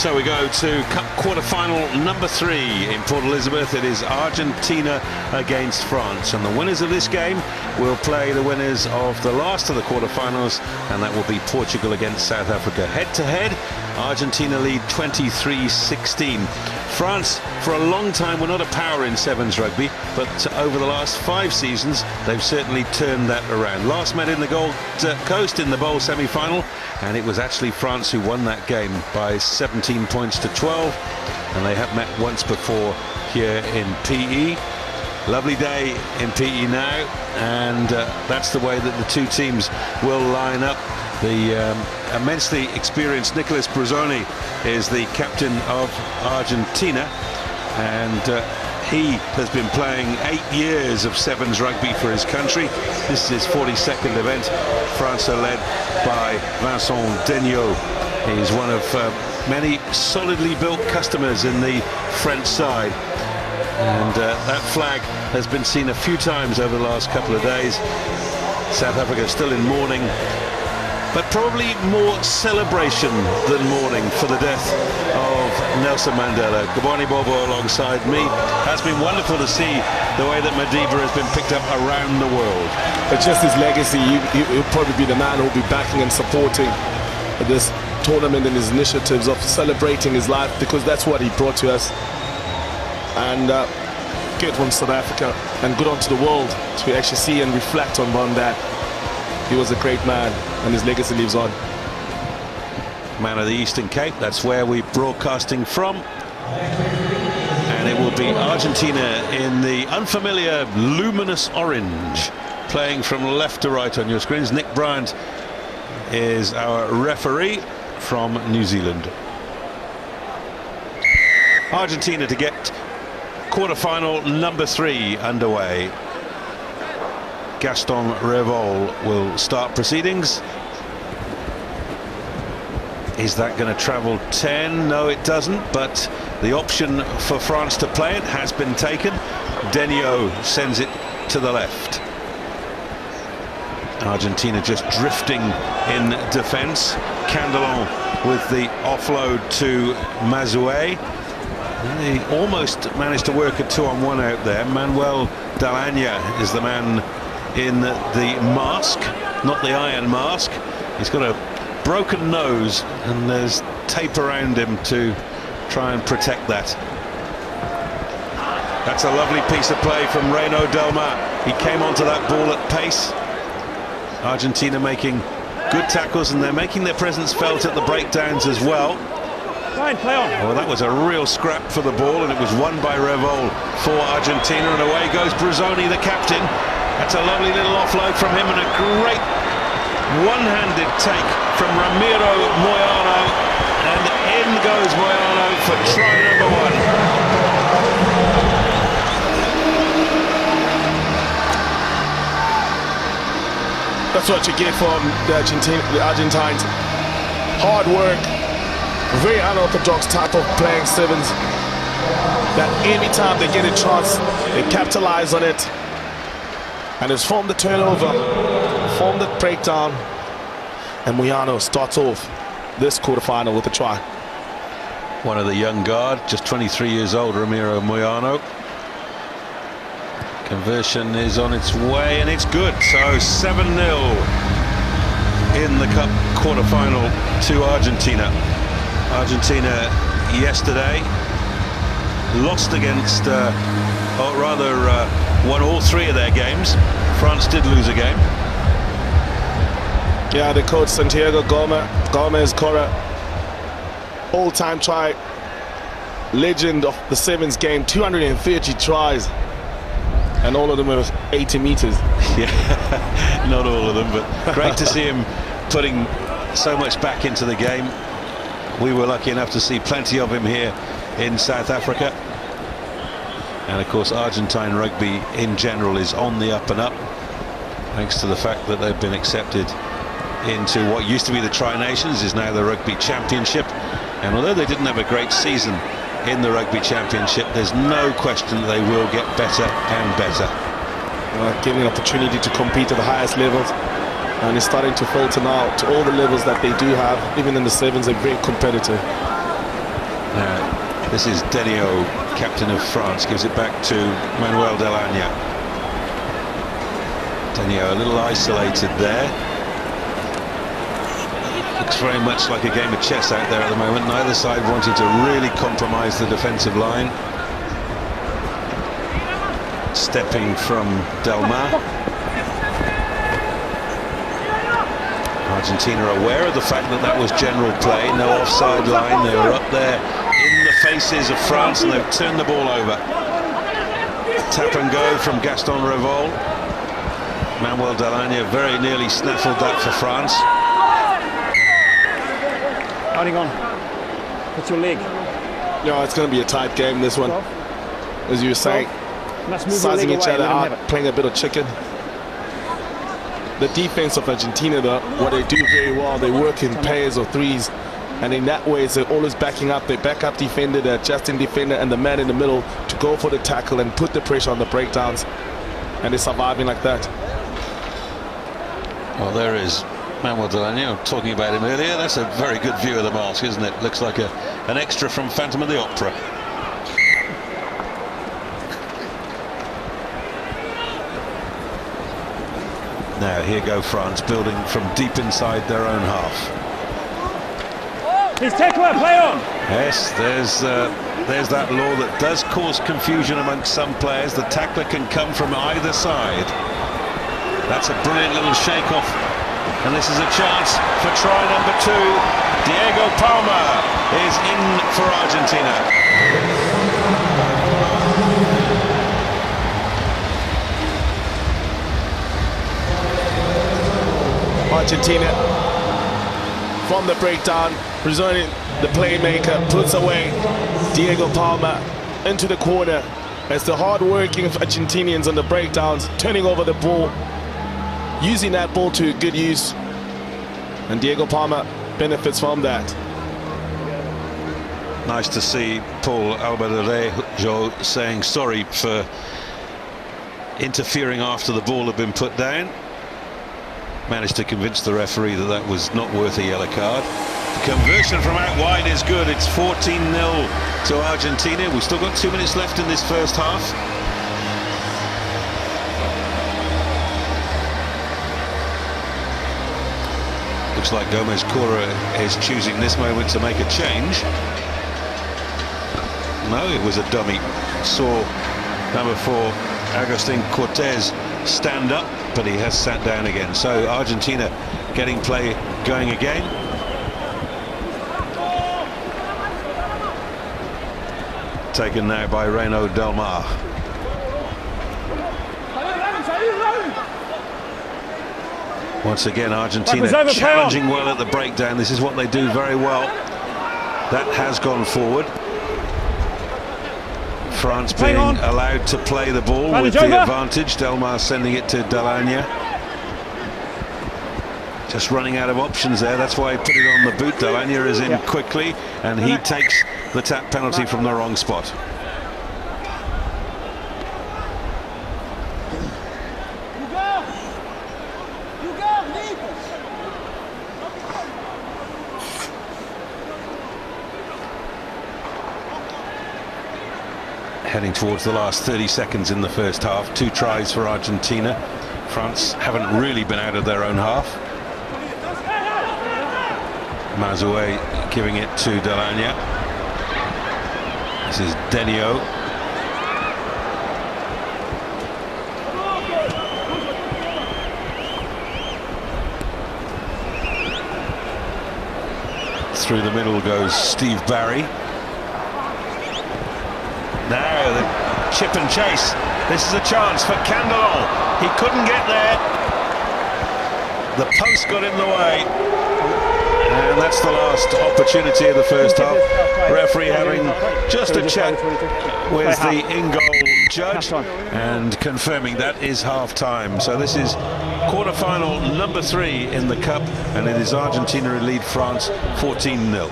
So we go to Cup quarter-final number 3 in Port Elizabeth. It is Argentina against France, and the winners of this game will play the winners of the last of the quarter-finals, and that will be Portugal against South Africa. Head-to-head, Argentina lead 23-16. France, for a long time, were not a power in sevens rugby, but over the last 5 seasons, they've certainly turned that around. Last met in the Gold Coast in the bowl semi-final, and it was actually France who won that game by 17 points to 12, and they have met once before here in PE. Lovely day in PE now, and that's the way that the two teams will line up. The immensely experienced Nicolas Bruzzoni is the captain of Argentina, and he has been playing 8 years of sevens rugby for his country. This is his 42nd event. France are led by Vincent Degnaud. He's one of many solidly built customers in the French side, and that flag has been seen a few times over the last couple of days. South Africa still in mourning, but probably more celebration than mourning for the death of Nelson Mandela. Gaboni Bobo alongside me. Has been wonderful to see the way that Madiba has been picked up around the world. It's just his legacy. He'll probably be the man who'll be backing and supporting this tournament and his initiatives of celebrating his life, because that's what he brought to us. And good on South Africa, and good on to the world to actually see and reflect on that. He was a great man, and his legacy lives on. Man of the Eastern Cape, that's where we're broadcasting from. And it will be Argentina in the unfamiliar luminous orange, playing from left to right on your screens. Nick Bryant is our referee from New Zealand. Argentina to get quarter-final number 3 underway. Gaston Revol will start proceedings. Is that going to travel 10? No, it doesn't, but the option for France to play it has been taken. Degnaud sends it to the left. Argentina just drifting in defence. Candelon with the offload to Mazoué. He almost managed to work a 2-on-1 out there. Manuel Dalania is the man in the mask, not the iron mask. He's got a broken nose, and there's tape around him to try and protect that. That's a lovely piece of play from Reino Delmar. He came onto that ball at pace. Argentina making good tackles, and they're making their presence felt at the breakdowns as well. Play on. Well, that was a real scrap for the ball, and it was won by Revol for Argentina, and away goes Bruzzoni, the captain. That's a lovely little offload from him, and a great one-handed take from Ramiro Mohicanos, and in goes Mohicanos for try number 1. That's what you get from the Argentines. Hard work, very unorthodox type of playing sevens, that every time they get a chance, they capitalize on it. And it's formed the turnover, formed the breakdown, and Mohicanos starts off this quarterfinal with a try. One of the young guard, just 23 years old, Ramiro Mohicanos. Conversion is on its way, and it's good. So 7-0 in the Cup quarterfinal to Argentina. Argentina yesterday lost against, or rather won all 3 of their games. France did lose a game. Yeah, the coach Santiago Gomez Cora, all-time try legend of the sevens game, 230 tries, and all of them are 80 meters. Yeah, not all of them, but great to see him putting so much back into the game. We were lucky enough to see plenty of him here in South Africa. And of course, Argentine rugby in general is on the up and up, thanks to the fact that they've been accepted into what used to be the Tri-Nations, is now the Rugby Championship. And although they didn't have a great season in the Rugby Championship, there's no question that they will get better and better. Given an opportunity to compete at the highest levels, and it's starting to filter now to all the levels that they do have. Even in the sevens, they're very competitive. This is Denio, captain of France, gives it back to Manuel Delanya. Denio a little isolated there. Looks very much like a game of chess out there at the moment. Neither side wanting to really compromise the defensive line. Stepping from Delmar. Argentina aware of the fact that that was general play, no offside line. They were up there in the faces of France and they've turned the ball over. Tap and go from Gaston Revol. Manuel Delanya very nearly snaffled that for France. Holding on. What's your leg? Yeah, it's going to be a tight game, this one. As you were saying, sizing each other out, playing a bit of chicken. The defense of Argentina, though, what they do very well, they work in pairs or threes. And in that way, they're always backing up their backup defender, their adjusting defender, and the man in the middle to go for the tackle and put the pressure on the breakdowns. And they're surviving like that. Well, there is Manuel Delanya, talking about him earlier. That's a very good view of the mask, isn't it? Looks like an extra from Phantom of the Opera. Now here go France, building from deep inside their own half. Please tackle it, play on! Yes, there's that law that does cause confusion amongst some players. The tackler can come from either side. That's a brilliant little shake-off. And this is a chance for try number 2. Diego Palma is in for Argentina. Argentina from the breakdown, presenting the playmaker, puts away Diego Palma into the corner as the hard-working Argentinians on the breakdowns turning over the ball, using that ball to good use, and Diego Palma benefits from that. Nice to see Paul Albarejo saying sorry for interfering after the ball had been put down. Managed to convince the referee that that was not worth a yellow card. The conversion from out wide is good. It's 14-0 to Argentina. We've still got 2 minutes left in this first half. Looks like Gomez Cora is choosing this moment to make a change. No, it was a dummy. Saw number 4, Agustin Cortez, stand up, but he has sat down again. So Argentina getting play going again. Taken now by Reino Delmar. Once again, Argentina challenging well at the breakdown. This is what they do very well. That has gone forward. France being allowed to play the ball with the advantage. Delmar sending it to Delanya. Just running out of options there. That's why he put it on the boot. Delanya is in quickly, and he takes the tap penalty from the wrong spot. Heading towards the last 30 seconds in the first half. 2 tries for Argentina. France haven't really been out of their own half. Mazoué giving it to Delanya. This is Denio. Through the middle goes Steve Barry. Now the chip and chase. This is a chance for Candelon. He couldn't get there. The post got in the way. And that's the last opportunity of the first half. Referee having just a chat with the in-goal judge and confirming that is half-time. So this is quarter-final number 3 in the Cup, and it is Argentina who lead France 14-0.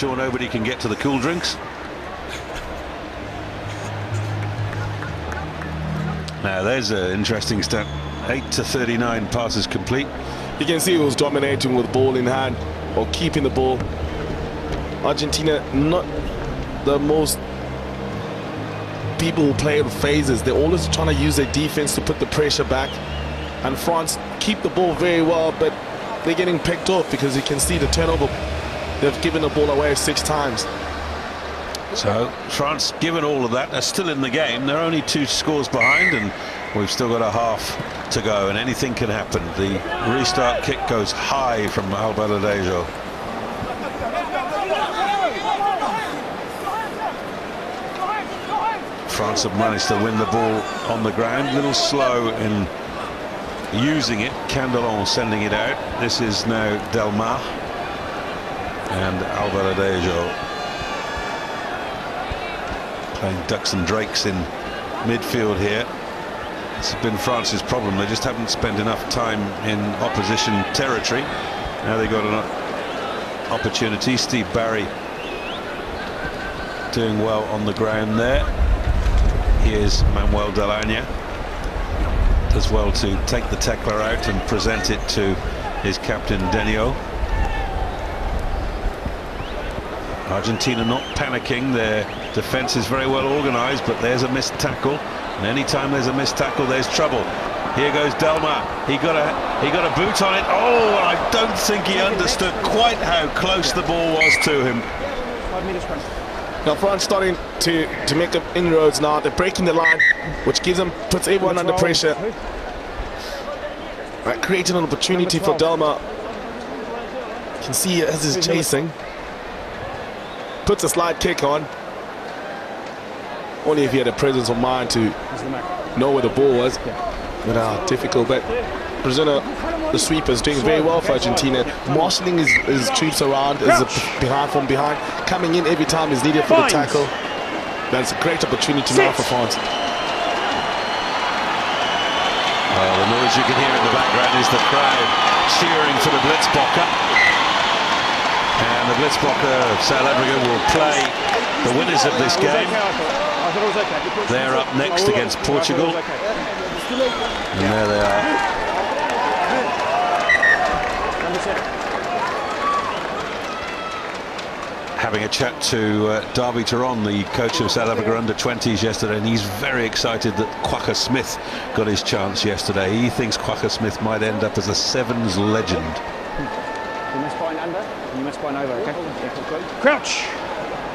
sure nobody can get to the cool drinks. Now there's an interesting stat. 8 to 39 passes complete. You can see he was dominating with ball in hand or keeping the ball. Argentina, not the most people who play with phases. They're always trying to use their defense to put the pressure back. And France keep the ball very well, but they're getting picked off because you can see the turnover. They've given the ball away 6 times. So France, given all of that, are still in the game. They're only 2 scores behind, and we've still got a half to go, and anything can happen. The restart kick goes high from Albaladejo. France have managed to win the ball on the ground. A little slow in using it. Candelon sending it out. This is now Delmar and Albaladejo playing ducks and drakes in midfield here. It's been France's problem. They just haven't spent enough time in opposition territory. Now they got an opportunity. Steve Barry doing well on the ground there. Here's Manuel Delanya as well to take the tackler out and present it to his captain Denio. Argentina not panicking. Their defense is very well organized, but there's a missed tackle, and anytime there's a missed tackle there's trouble. Here goes Delmar. He got a boot on it. Oh, I don't think he understood quite how close the ball was to him. 5 meters front. Now France starting to make up inroads now. They're breaking the line, which puts everyone under pressure. Right, creating an opportunity for Delmar. You can see as he's chasing. Puts a slide kick on. Only if he had a presence of mind to know where the ball was. But difficult. But Brazil, the sweeper, is doing very well for Argentina. Marshalling his troops around, is from behind, coming in every time is needed for the tackle. That's a great opportunity now for France. Well, the noise you can hear in the background is the crowd cheering for the Blitzbocker. And the Blitzbocker of South Africa will play the winners of this game. They're up next against Portugal. And there they are. Having a chat to Darby Turon, the coach of South Africa under-20s yesterday, and he's very excited that Quacker Smith got his chance yesterday. He thinks Quacker Smith might end up as a Sevens legend. You must spine under, and you must spine over, okay? Crouch!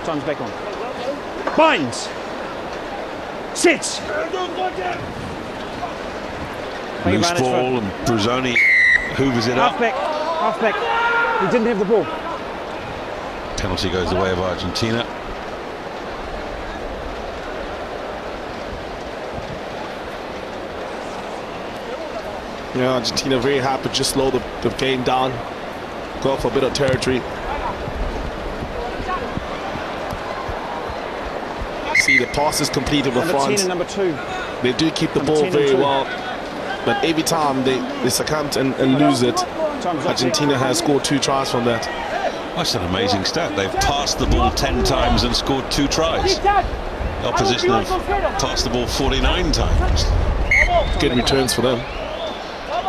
Time's back on. Binds! Sits! Loose ball, and Bruzoni hoovers it up. Half back. He didn't have the ball. Penalty goes the way of Argentina. Yeah, Argentina very happy, just slow the game down, go for a bit of territory. See the passes completed with France. Number 10 and number 2. They do keep the ball very well, but every time they succumb and lose it. Argentina has scored 2 tries from that. That's an amazing stat. They've passed the ball 10 times and scored 2 tries. The opposition have passed the ball 49 times. Good returns for them.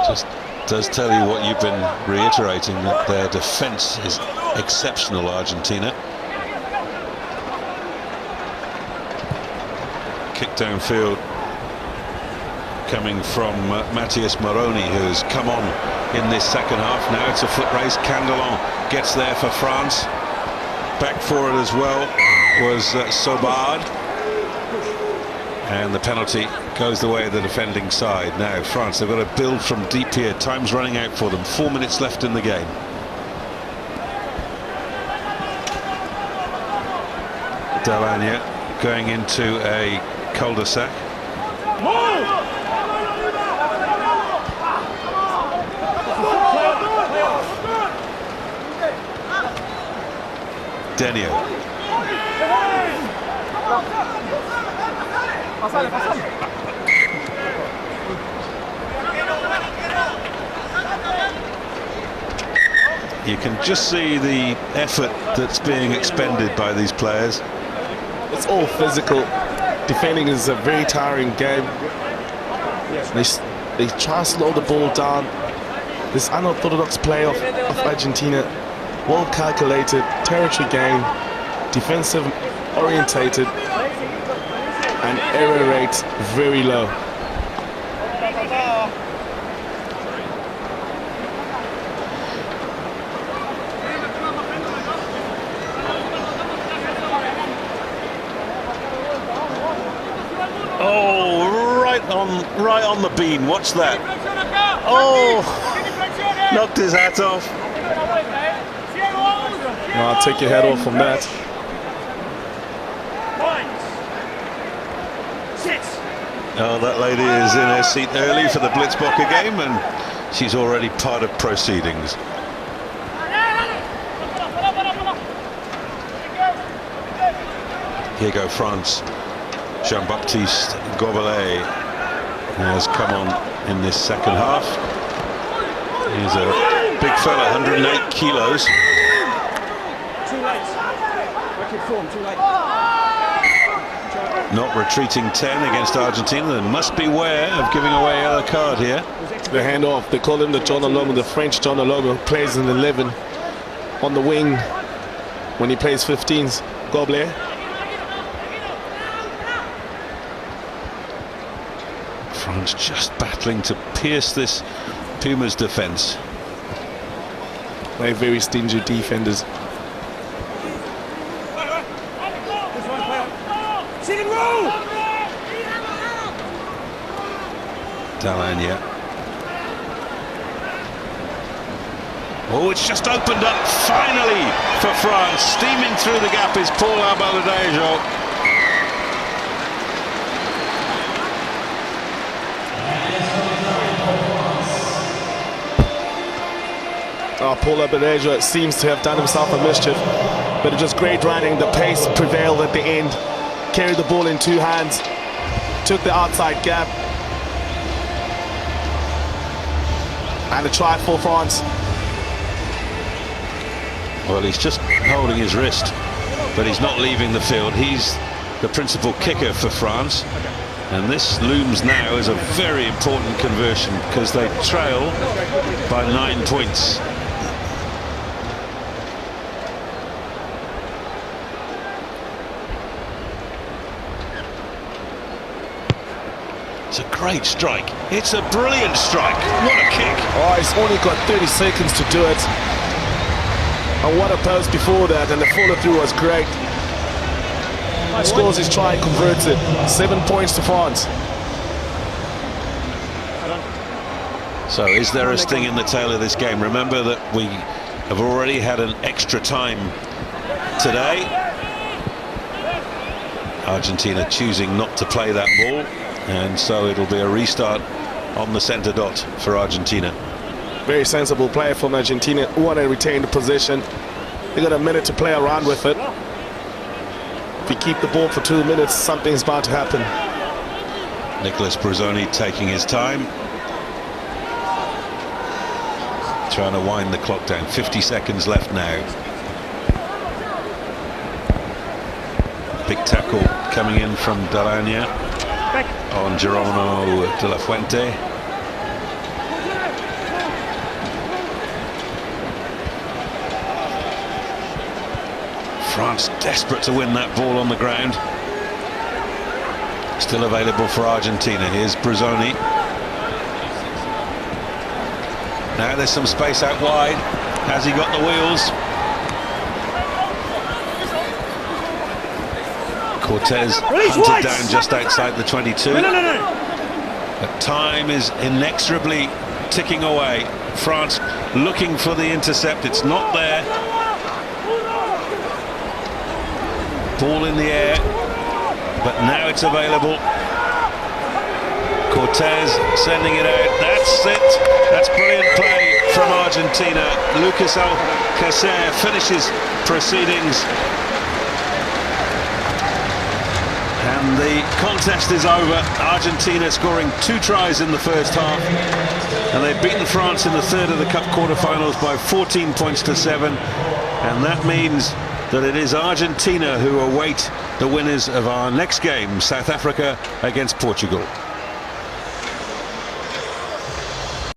Just does tell you what you've been reiterating, that their defense is exceptional, Argentina. Kick downfield coming from Matthias Moroni, who's come on in this second half. Now it's a foot race. Candelon gets there for France. Back for it as well was Sobard. And the penalty goes the way of the defending side. Now France, they've got to build from deep here. Time's running out for them. 4 minutes left in the game. Delanya going into a cul-de-sac. Denio. You can just see the effort that's being expended by these players. It's all physical. Defending is a very tiring game. They try to slow the ball down. This unorthodox play of Argentina, well calculated, territory game, defensive orientated, and error rate very low. Oh, right on the bean. Watch that. Oh, knocked his hat off. I'll take your head off from that. Oh, that lady is in her seat early for the Blitzbocker game, and she's already part of proceedings. Here go France. Jean-Baptiste Gobelet has come on in this second half. He's a big fella, 108 kilos. Too late. Wicked form, too late. Not retreating 10 against Argentina. They must beware of giving away a card here. The handoff, they call him the John Alomo, the French John Alomo, plays in 11 on the wing when he plays 15s. Gobelet. France just battling to pierce this Pumas defense. They're very stingy defenders. Dalania. Oh, it's just opened up finally for France. Steaming through the gap is Paul Abaladejo. Paul Abaladejo seems to have done himself a mischief, but it's just great running. The pace prevailed at the end. Carried the ball in two hands. Took the outside gap. And a try for France. Well, he's just holding his wrist, but he's not leaving the field. He's the principal kicker for France. And this looms now as a very important conversion because they trail by 9 points. It's a great strike. It's a brilliant strike. What a kick. Oh, he's only got 30 seconds to do it. And what a post before that, and the follow through was great. Scores his try and converts it. 7 points to France. So is there a sting in the tail of this game? Remember that we have already had an extra time today. Argentina choosing not to play that ball, and so it'll be a restart on the center dot for Argentina. Very sensible play from Argentina. Want to retain the possession. They got a minute to play around with it. If you keep the ball for 2 minutes, something's about to happen. Nicolas Bruzzoni taking his time, trying to wind the clock down. 50 seconds left now. Big tackle coming in from Dalania on Geronimo de la Fuente. France desperate to win that ball on the ground. Still available for Argentina. Here's Bruzzoni. Now there's some space out wide. Has he got the wheels? Cortez hunted down just outside the 22. But time is inexorably ticking away. France looking for the intercept. It's not there. Ball in the air, but now it's available. Cortez sending it out. That's it. That's brilliant play from Argentina. Lucas Alcacer finishes proceedings. And the contest is over. Argentina scoring 2 tries in the first half, and they've beaten France in the third of the Cup quarterfinals by 14 points to 7, and that means that it is Argentina who await the winners of our next game, South Africa against Portugal.